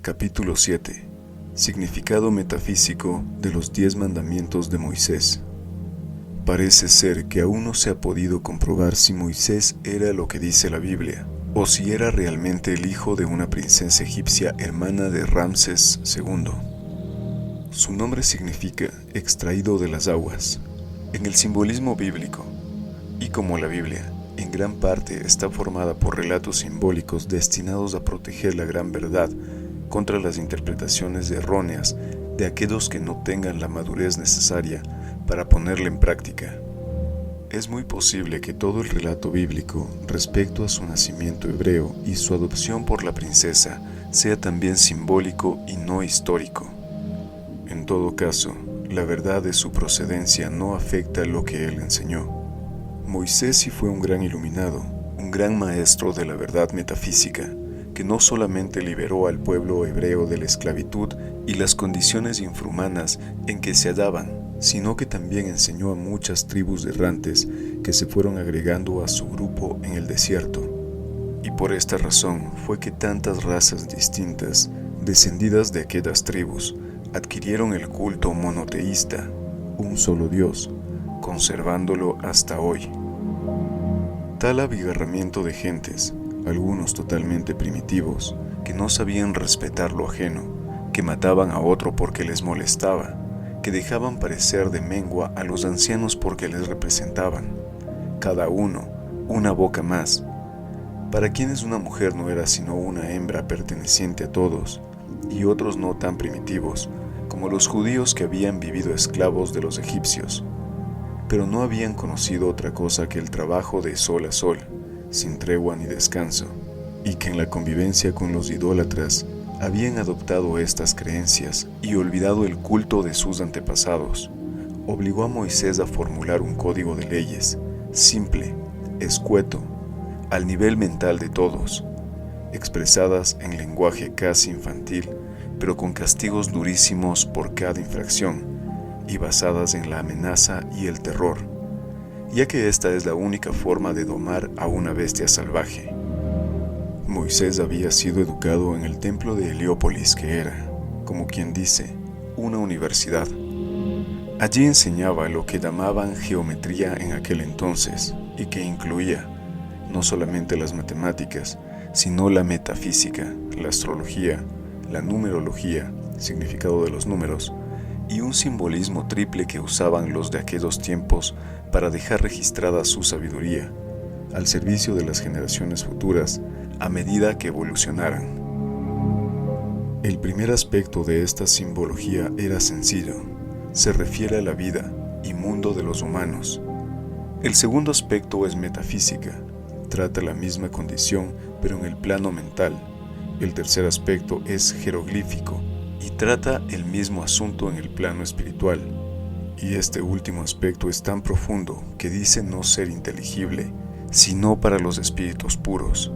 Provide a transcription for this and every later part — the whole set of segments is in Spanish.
Capítulo 7. Significado metafísico de los 10 mandamientos de Moisés. Parece ser que aún no se ha podido comprobar si Moisés era lo que dice la Biblia, o si era realmente el hijo de una princesa egipcia hermana de Ramsés II. Su nombre significa extraído de las aguas, en el simbolismo bíblico, y como la Biblia, en gran parte está formada por relatos simbólicos destinados a proteger la gran verdad contra las interpretaciones erróneas de aquellos que no tengan la madurez necesaria para ponerla en práctica. Es muy posible que todo el relato bíblico respecto a su nacimiento hebreo y su adopción por la princesa sea también simbólico y no histórico. En todo caso, la verdad de su procedencia no afecta lo que él enseñó. Moisés sí fue un gran iluminado, un gran maestro de la verdad metafísica, que no solamente liberó al pueblo hebreo de la esclavitud y las condiciones infrahumanas en que se hallaban, sino que también enseñó a muchas tribus errantes que se fueron agregando a su grupo en el desierto. Y por esta razón fue que tantas razas distintas, descendidas de aquellas tribus, adquirieron el culto monoteísta, un solo Dios, conservándolo hasta hoy. Tal abigarramiento de gentes, algunos totalmente primitivos, que no sabían respetar lo ajeno, que mataban a otro porque les molestaba, que dejaban parecer de mengua a los ancianos porque les representaban, cada uno una boca más, para quienes una mujer no era sino una hembra perteneciente a todos, y otros no tan primitivos, como los judíos que habían vivido esclavos de los egipcios, pero no habían conocido otra cosa que el trabajo de sol a sol, sin tregua ni descanso, y que en la convivencia con los idólatras habían adoptado estas creencias y olvidado el culto de sus antepasados, obligó a Moisés a formular un código de leyes, simple, escueto, al nivel mental de todos, expresadas en lenguaje casi infantil, pero con castigos durísimos por cada infracción, y basadas en la amenaza y el terror, ya que esta es la única forma de domar a una bestia salvaje. Moisés había sido educado en el templo de Heliópolis, que era, como quien dice, una universidad. Allí enseñaba lo que llamaban geometría en aquel entonces, y que incluía no solamente las matemáticas, sino la metafísica, la astrología, la numerología, significado de los números, y un simbolismo triple que usaban los de aquellos tiempos para dejar registrada su sabiduría, al servicio de las generaciones futuras a medida que evolucionaran. El primer aspecto de esta simbología era sencillo, se refiere a la vida y mundo de los humanos. El segundo aspecto es metafísica, trata la misma condición pero en el plano mental. El tercer aspecto es jeroglífico y trata el mismo asunto en el plano espiritual. Y este último aspecto es tan profundo que dice no ser inteligible, sino para los espíritus puros.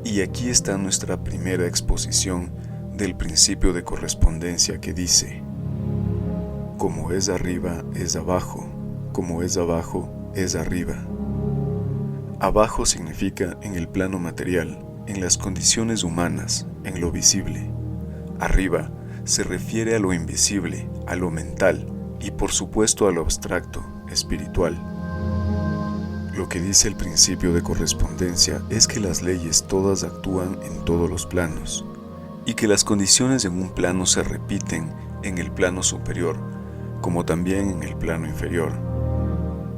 Y aquí está nuestra primera exposición del principio de correspondencia que dice: como es arriba es abajo, como es abajo es arriba. Abajo significa en el plano material, en las condiciones humanas, en lo visible. Arriba se refiere a lo invisible, a lo mental y por supuesto a lo abstracto, espiritual. Lo que dice el principio de correspondencia es que las leyes todas actúan en todos los planos y que las condiciones en un plano se repiten en el plano superior, como también en el plano inferior.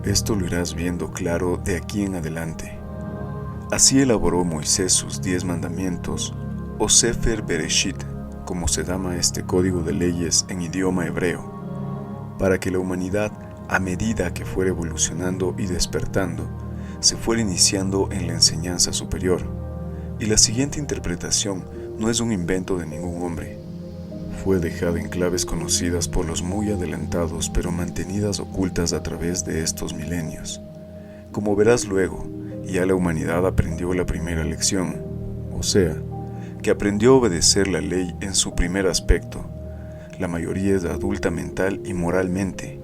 Esto lo irás viendo claro de aquí en adelante. Así elaboró Moisés sus 10 mandamientos, o Sefer Bereshit, como se llama este código de leyes en idioma hebreo, para que la humanidad, a medida que fuera evolucionando y despertando, se fuera iniciando en la enseñanza superior. Y la siguiente interpretación no es un invento de ningún hombre. Fue dejada en claves conocidas por los muy adelantados, pero mantenidas ocultas a través de estos milenios. Como verás luego, ya la humanidad aprendió la primera lección, o sea, que aprendió a obedecer la ley en su primer aspecto. La mayoría es adulta mental y moralmente.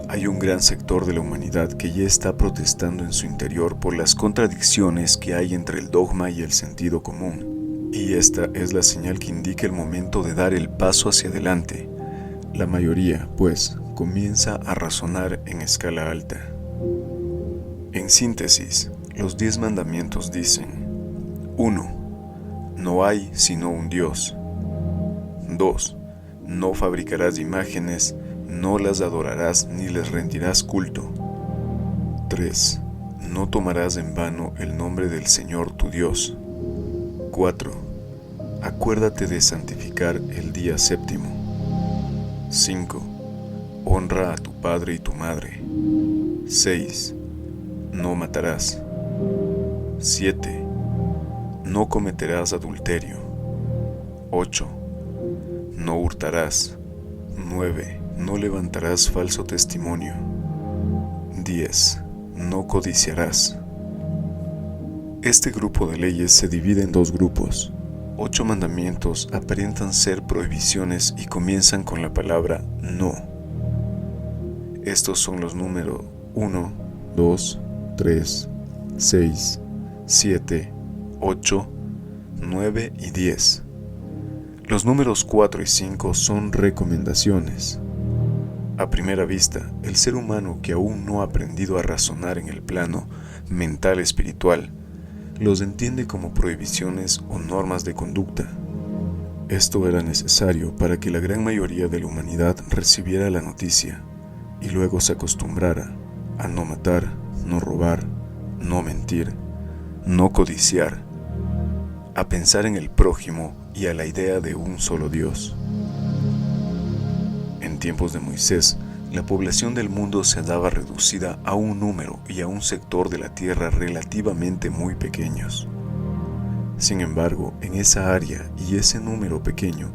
Hay un gran sector de la humanidad que ya está protestando en su interior por las contradicciones que hay entre el dogma y el sentido común. Y esta es la señal que indica el momento de dar el paso hacia adelante. La mayoría, pues, comienza a razonar en escala alta. En síntesis, los 10 mandamientos dicen: 1. No hay sino un Dios. 2. No fabricarás imágenes, no las adorarás ni les rendirás culto. 3. No tomarás en vano el nombre del Señor tu Dios. 4. Acuérdate de santificar el día séptimo. 5. Honra a tu padre y tu madre. 6. No matarás. 7. No cometerás adulterio. 8. No hurtarás. 9. No levantarás falso testimonio. 10. No codiciarás. Este grupo de leyes se divide en 2 grupos. 8 mandamientos aparentan ser prohibiciones y comienzan con la palabra no. Estos son los números 1, 2, 3, 6, 7, 8, 9 y 10. Los números 4 y 5 son recomendaciones. A primera vista, el ser humano que aún no ha aprendido a razonar en el plano mental espiritual, los entiende como prohibiciones o normas de conducta. Esto era necesario para que la gran mayoría de la humanidad recibiera la noticia y luego se acostumbrara a no matar, no robar, no mentir, no codiciar, a pensar en el prójimo y a la idea de un solo Dios. En tiempos de Moisés, la población del mundo se hallaba reducida a un número y a un sector de la tierra relativamente muy pequeños. Sin embargo, en esa área y ese número pequeño,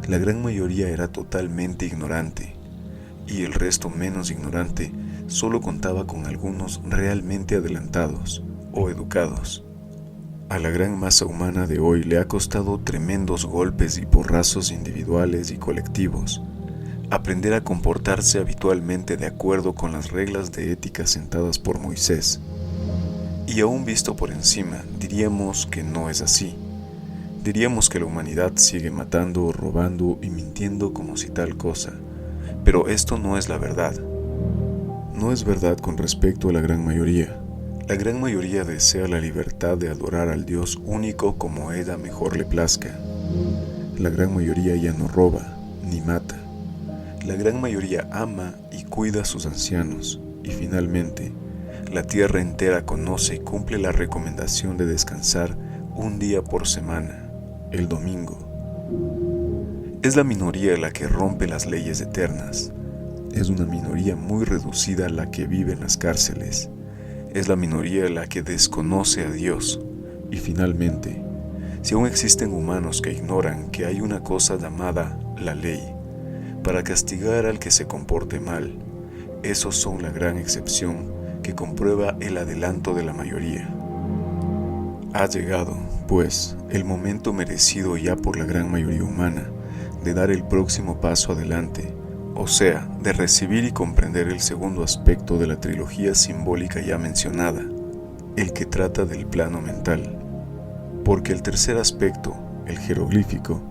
la gran mayoría era totalmente ignorante, y el resto menos ignorante solo contaba con algunos realmente adelantados o educados. A la gran masa humana de hoy le ha costado tremendos golpes y porrazos individuales y colectivos aprender a comportarse habitualmente de acuerdo con las reglas de ética sentadas por Moisés. Y aún visto por encima, diríamos que no es así. Diríamos que la humanidad sigue matando, robando y mintiendo como si tal cosa. Pero esto no es la verdad. No es verdad con respecto a la gran mayoría. La gran mayoría desea la libertad de adorar al Dios único como ella mejor le plazca. La gran mayoría ya no roba, ni mata. La gran mayoría ama y cuida a sus ancianos. Y finalmente, la tierra entera conoce y cumple la recomendación de descansar un día por semana, el domingo. Es la minoría la que rompe las leyes eternas. Es una minoría muy reducida la que vive en las cárceles. Es la minoría la que desconoce a Dios. Y finalmente, si aún existen humanos que ignoran que hay una cosa llamada la ley, para castigar al que se comporte mal, esos son la gran excepción que comprueba el adelanto de la mayoría. Ha llegado, pues, el momento merecido ya por la gran mayoría humana de dar el próximo paso adelante, o sea, de recibir y comprender el segundo aspecto de la trilogía simbólica ya mencionada, el que trata del plano mental. Porque el tercer aspecto, el jeroglífico,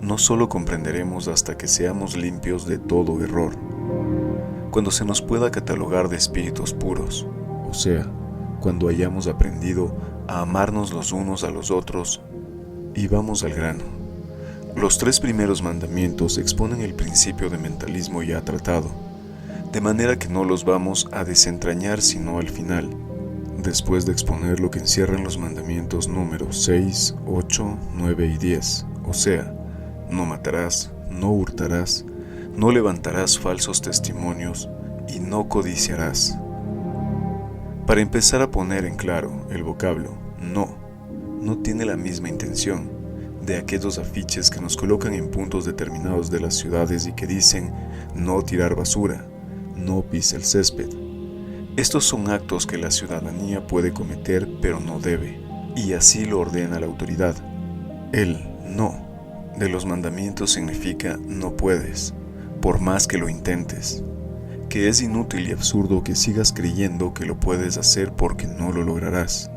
no solo comprenderemos hasta que seamos limpios de todo error, cuando se nos pueda catalogar de espíritus puros, o sea, cuando hayamos aprendido a amarnos los unos a los otros. Y vamos al grano. Los 3 primeros mandamientos exponen el principio de mentalismo ya tratado, de manera que no los vamos a desentrañar sino al final, después de exponer lo que encierran los mandamientos números 6, 8, 9 y 10, o sea, no matarás, no hurtarás, no levantarás falsos testimonios y no codiciarás. Para empezar a poner en claro, el vocablo no tiene la misma intención de aquellos afiches que nos colocan en puntos determinados de las ciudades y que dicen no tirar basura, no pise el césped. Estos son actos que la ciudadanía puede cometer pero no debe, y así lo ordena la autoridad. El no de los mandamientos significa no puedes, por más que lo intentes, que es inútil y absurdo que sigas creyendo que lo puedes hacer porque no lo lograrás.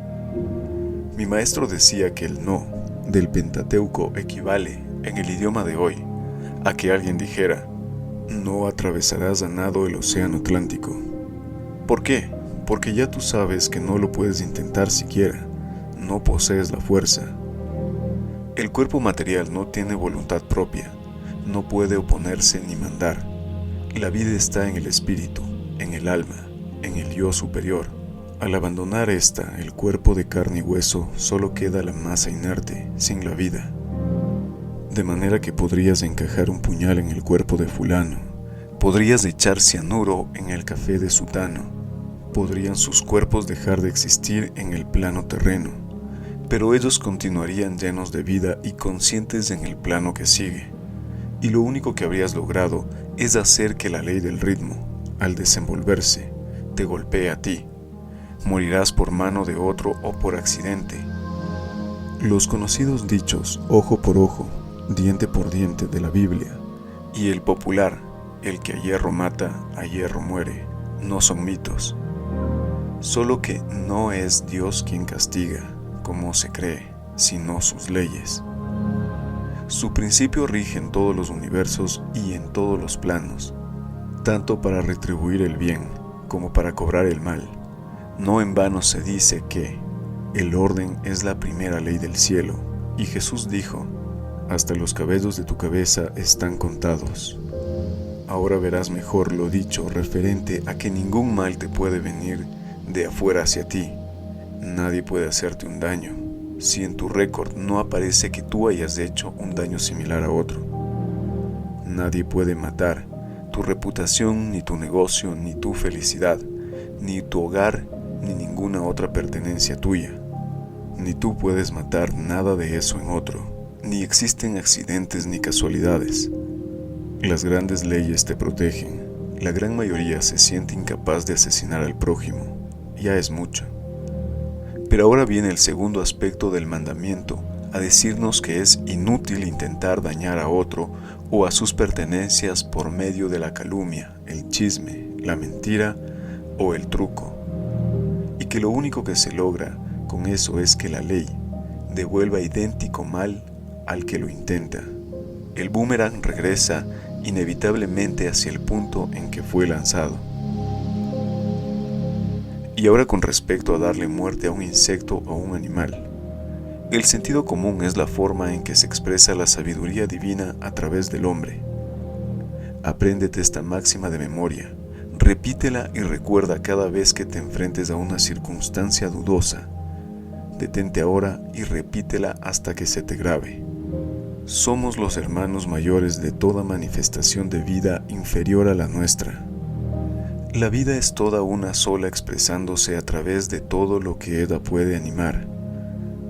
Mi maestro decía que el no del Pentateuco equivale, en el idioma de hoy, a que alguien dijera: no atravesarás a nado el océano Atlántico. ¿Por qué? Porque ya tú sabes que no lo puedes intentar siquiera, no posees la fuerza. El cuerpo material no tiene voluntad propia, no puede oponerse ni mandar. La vida está en el espíritu, en el alma, en el yo superior. Al abandonar esta, el cuerpo de carne y hueso, solo queda la masa inerte, sin la vida. De manera que podrías encajar un puñal en el cuerpo de fulano, podrías echar cianuro en el café de sutano, podrían sus cuerpos dejar de existir en el plano terreno, pero ellos continuarían llenos de vida y conscientes en el plano que sigue. Y lo único que habrías logrado es hacer que la ley del ritmo, al desenvolverse, te golpee a ti. Morirás por mano de otro o por accidente. Los conocidos dichos ojo por ojo, diente por diente de la Biblia y el popular, el que a hierro mata, a hierro muere, no son mitos. Solo que no es Dios quien castiga, como se cree, sino sus leyes. Su principio rige en todos los universos y en todos los planos, tanto para retribuir el bien como para cobrar el mal. No en vano se dice que el orden es la primera ley del cielo, y Jesús dijo: hasta los cabellos de tu cabeza están contados. Ahora verás mejor lo dicho referente a que ningún mal te puede venir de afuera hacia ti. Nadie puede hacerte un daño, si en tu récord no aparece que tú hayas hecho un daño similar a otro. Nadie puede matar tu reputación, ni tu negocio, ni tu felicidad, ni tu hogar, ni ninguna otra pertenencia tuya. Ni tú puedes matar nada de eso en otro. Ni existen accidentes ni casualidades. Las grandes leyes te protegen. La gran mayoría se siente incapaz de asesinar al prójimo. Ya es mucho. Pero ahora viene el segundo aspecto del mandamiento, a decirnos que es inútil intentar dañar a otro o a sus pertenencias por medio de la calumnia, el chisme, la mentira o el truco. Y que lo único que se logra con eso es que la ley devuelva idéntico mal al que lo intenta. El boomerang regresa inevitablemente hacia el punto en que fue lanzado. Y ahora con respecto a darle muerte a un insecto o un animal. El sentido común es la forma en que se expresa la sabiduría divina a través del hombre. Apréndete esta máxima de memoria, repítela y recuerda cada vez que te enfrentes a una circunstancia dudosa. Detente ahora y repítela hasta que se te grabe. Somos los hermanos mayores de toda manifestación de vida inferior a la nuestra. La vida es toda una sola expresándose a través de todo lo que ella puede animar.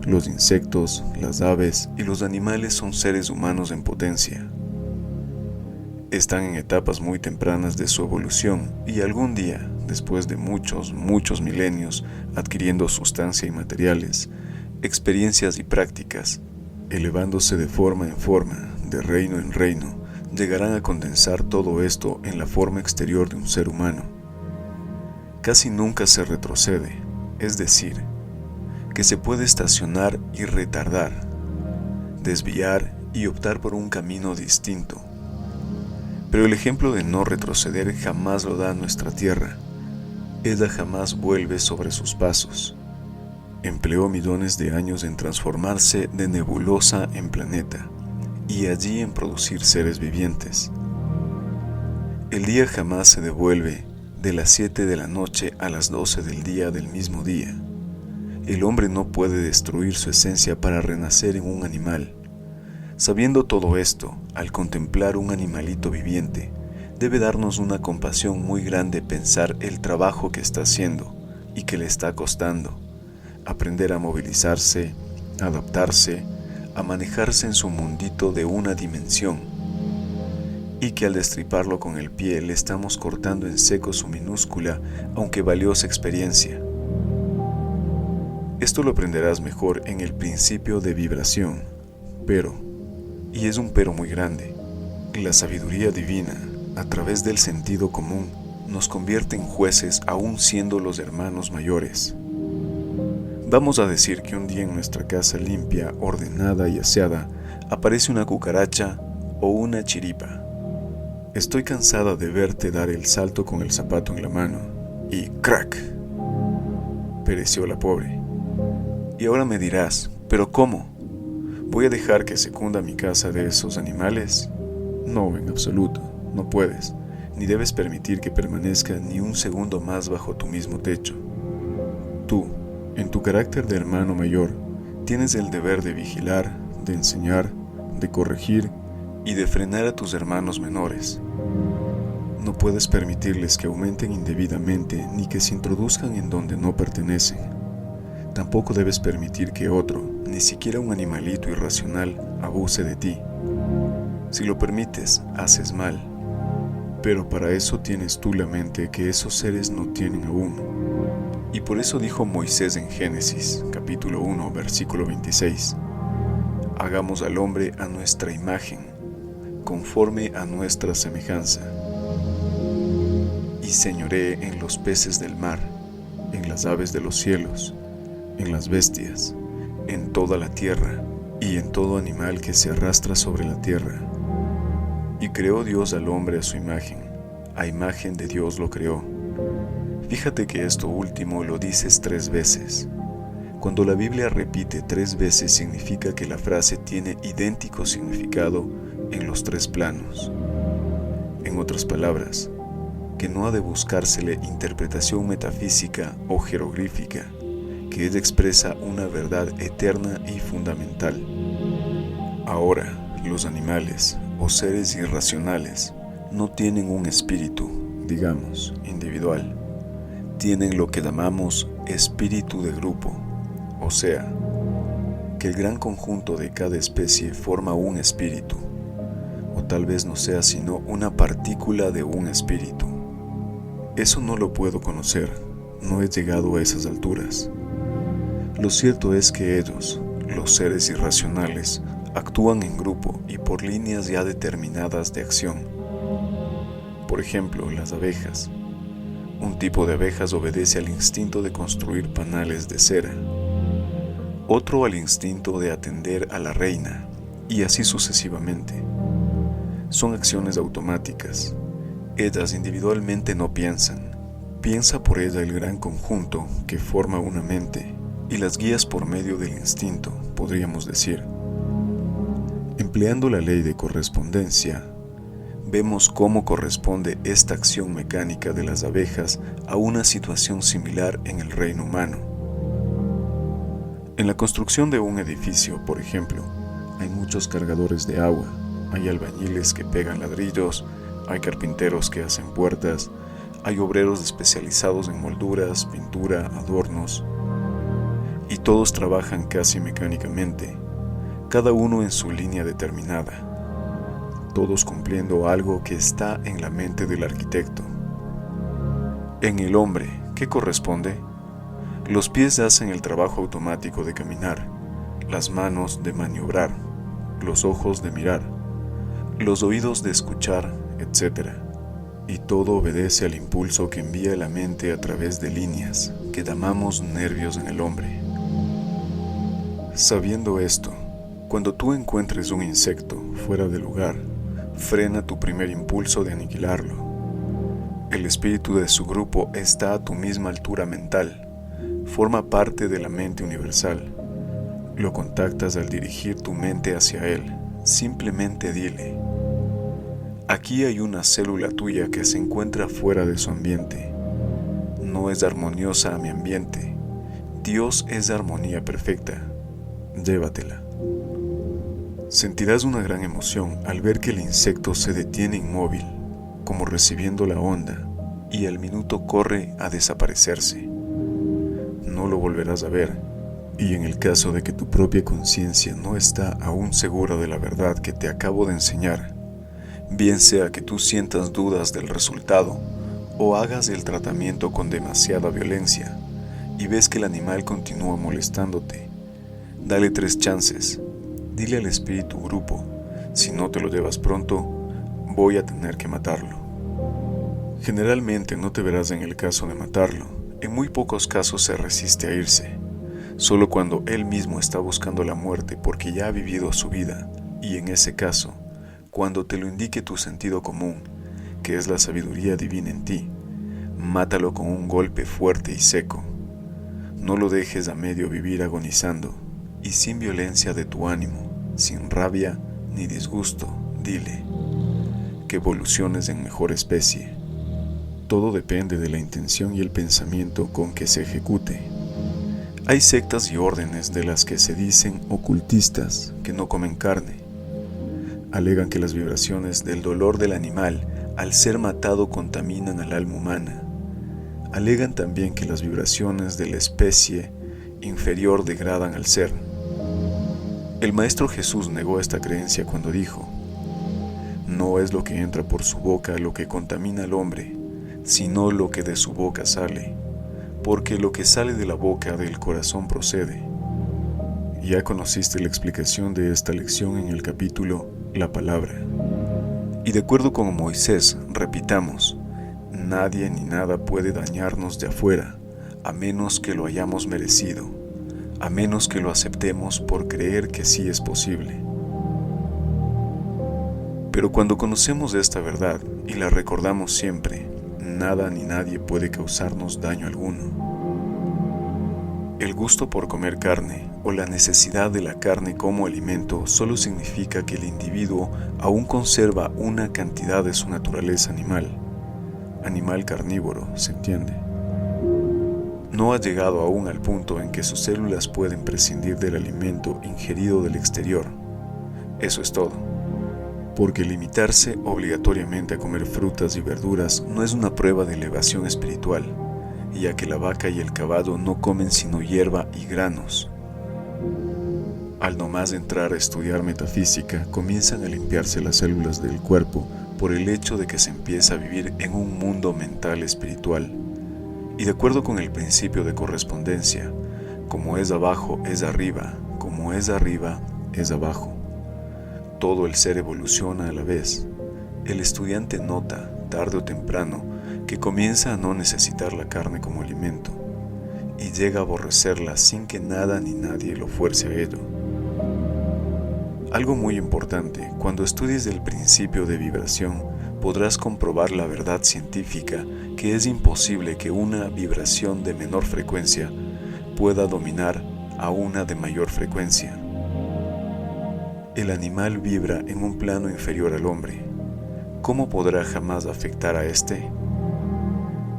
Los insectos, las aves y los animales son seres humanos en potencia. Están en etapas muy tempranas de su evolución y algún día, después de muchos milenios, adquiriendo sustancia y materiales, experiencias y prácticas, elevándose de forma en forma, de reino en reino, llegarán a condensar todo esto en la forma exterior de un ser humano. Casi nunca se retrocede, es decir, que se puede estacionar y retardar, desviar y optar por un camino distinto. Pero el ejemplo de no retroceder jamás lo da nuestra tierra. Ella jamás vuelve sobre sus pasos. Empleó millones de años en transformarse de nebulosa en planeta, y allí en producir seres vivientes. El día jamás se devuelve de las 7 de la noche a las 12 del día del mismo día. El hombre no puede destruir su esencia para renacer en un animal. Sabiendo todo esto, al contemplar un animalito viviente, debe darnos una compasión muy grande pensar el trabajo que está haciendo y que le está costando. Aprender a movilizarse, a adaptarse, a manejarse en su mundito de una dimensión, y que al destriparlo con el pie le estamos cortando en seco su minúscula, aunque valiosa experiencia. Esto lo aprenderás mejor en el principio de vibración, pero, y es un pero muy grande, la sabiduría divina, a través del sentido común, nos convierte en jueces aún siendo los hermanos mayores. Vamos a decir que un día en nuestra casa limpia, ordenada y aseada, aparece una cucaracha o una chiripa. Estoy cansada de verte dar el salto con el zapato en la mano y ¡crack! Pereció la pobre. Y ahora me dirás, ¿pero cómo? ¿Voy a dejar que se cunda mi casa de esos animales? No, en absoluto, no puedes, ni debes permitir que permanezca ni un segundo más bajo tu mismo techo. Tú, en tu carácter de hermano mayor, tienes el deber de vigilar, de enseñar, de corregir y de frenar a tus hermanos menores. No puedes permitirles que aumenten indebidamente ni que se introduzcan en donde no pertenecen. Tampoco debes permitir que otro, ni siquiera un animalito irracional, abuse de ti. Si lo permites, haces mal. Pero para eso tienes tú la mente que esos seres no tienen aún. Y por eso dijo Moisés en Génesis, capítulo 1, versículo 26. Hagamos al hombre a nuestra imagen, conforme a nuestra semejanza. Y señoree en los peces del mar, en las aves de los cielos, en las bestias, en toda la tierra y en todo animal que se arrastra sobre la tierra. Y creó Dios al hombre a su imagen, a imagen de Dios lo creó. Fíjate que esto último lo dices 3 veces. Cuando la Biblia repite 3 veces significa que la frase tiene idéntico significado en los 3 planos. En otras palabras, que no ha de buscársele interpretación metafísica o jeroglífica, que él expresa una verdad eterna y fundamental. Ahora, los animales o seres irracionales no tienen un espíritu, digamos, individual. Tienen lo que llamamos espíritu de grupo, o sea, que el gran conjunto de cada especie forma un espíritu, o tal vez no sea sino una partícula de un espíritu. Eso no lo puedo conocer, no he llegado a esas alturas. Lo cierto es que ellos, los seres irracionales, actúan en grupo y por líneas ya determinadas de acción. Por ejemplo, las abejas. Un tipo de abejas obedece al instinto de construir panales de cera, otro al instinto de atender a la reina, y así sucesivamente. Son acciones automáticas. Ellas individualmente no piensan. Piensa por ella el gran conjunto que forma una mente y las guías por medio del instinto, podríamos decir. Empleando la ley de correspondencia, vemos cómo corresponde esta acción mecánica de las abejas a una situación similar en el reino humano. En la construcción de un edificio, por ejemplo, hay muchos cargadores de agua, hay albañiles que pegan ladrillos, hay carpinteros que hacen puertas, hay obreros especializados en molduras, pintura, adornos, y todos trabajan casi mecánicamente, cada uno en su línea determinada, todos cumpliendo algo que está en la mente del arquitecto. En el hombre, ¿qué corresponde? Los pies hacen el trabajo automático de caminar, las manos de maniobrar, los ojos de mirar, los oídos de escuchar, etc. Y todo obedece al impulso que envía la mente a través de líneas que llamamos nervios en el hombre. Sabiendo esto, cuando tú encuentres un insecto fuera de lugar, frena tu primer impulso de aniquilarlo. El espíritu de su grupo está a tu misma altura mental, forma parte de la mente universal. Lo contactas al dirigir tu mente hacia él. Simplemente dile: aquí hay una célula tuya que se encuentra fuera de su ambiente. No es armoniosa a mi ambiente. Dios es armonía perfecta. Llévatela. Sentirás una gran emoción al ver que el insecto se detiene inmóvil, como recibiendo la onda, y al minuto corre a desaparecerse. No lo volverás a ver, y en el caso de que tu propia conciencia no está aún segura de la verdad que te acabo de enseñar, bien sea que tú sientas dudas del resultado o hagas el tratamiento con demasiada violencia y ves que el animal continúa molestándote, dale 3 chances. Dile al espíritu grupo: si no te lo llevas pronto, voy a tener que matarlo. Generalmente no te verás en el caso de matarlo. En muy pocos casos se resiste a irse. solo cuando él mismo está buscando la muerte porque ya ha vivido su vida, y en ese caso, cuando te lo indique tu sentido común, que es la sabiduría divina en ti, mátalo con un golpe fuerte y seco. No lo dejes a medio vivir agonizando, y sin violencia de tu ánimo, sin rabia ni disgusto, dile que evoluciones en mejor especie. Todo depende de la intención y el pensamiento con que se ejecute. Hay sectas y órdenes de las que se dicen ocultistas que no comen carne. Alegan que las vibraciones del dolor del animal al ser matado contaminan al alma humana. Alegan también que las vibraciones de la especie inferior degradan al ser. El Maestro Jesús negó esta creencia cuando dijo: no es lo que entra por su boca lo que contamina al hombre, sino lo que de su boca sale, porque lo que sale de la boca del corazón procede. Ya conociste la explicación de esta lección en el capítulo La Palabra. Y de acuerdo con Moisés, repitamos: nadie ni nada puede dañarnos de afuera, a menos que lo hayamos merecido, a menos que lo aceptemos por creer que sí es posible. Pero cuando conocemos esta verdad y la recordamos siempre, nada ni nadie puede causarnos daño alguno. El gusto por comer carne o la necesidad de la carne como alimento solo significa que el individuo aún conserva una cantidad de su naturaleza animal carnívoro, ¿se entiende? No ha llegado aún al punto en que sus células pueden prescindir del alimento ingerido del exterior. Eso es todo. Porque limitarse obligatoriamente a comer frutas y verduras no es una prueba de elevación espiritual, ya que la vaca y el caballo no comen sino hierba y granos. Al nomás entrar a estudiar metafísica, comienzan a limpiarse las células del cuerpo por el hecho de que se empieza a vivir en un mundo mental espiritual. Y de acuerdo con el principio de correspondencia, como es abajo es arriba, como es arriba es abajo. Todo el ser evoluciona a la vez. El estudiante nota, tarde o temprano, que comienza a no necesitar la carne como alimento y llega a aborrecerla sin que nada ni nadie lo fuerce a ello. Algo muy importante: cuando estudies el principio de vibración, podrás comprobar la verdad científica que es imposible que una vibración de menor frecuencia pueda dominar a una de mayor frecuencia. El animal vibra en un plano inferior al hombre. ¿Cómo podrá jamás afectar a éste?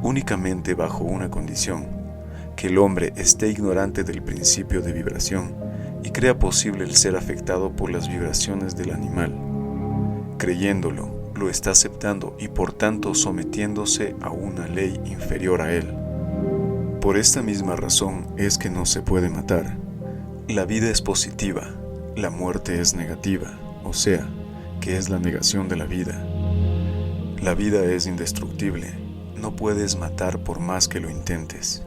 Únicamente bajo una condición: que el hombre esté ignorante del principio de vibración y crea posible el ser afectado por las vibraciones del animal. Creyéndolo, lo está aceptando y por tanto sometiéndose a una ley inferior a él. Por esta misma razón es que no se puede matar. La vida es positiva. La muerte es negativa, o sea, que es la negación de la vida. La vida es indestructible, no puedes matar por más que lo intentes.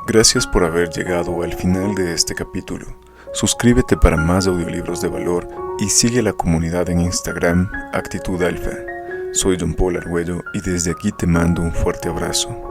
Gracias por haber llegado al final de este capítulo. Suscríbete para más audiolibros de valor y sigue la comunidad en Instagram, Actitud Alfa. Soy John Paul Argüello y desde aquí te mando un fuerte abrazo.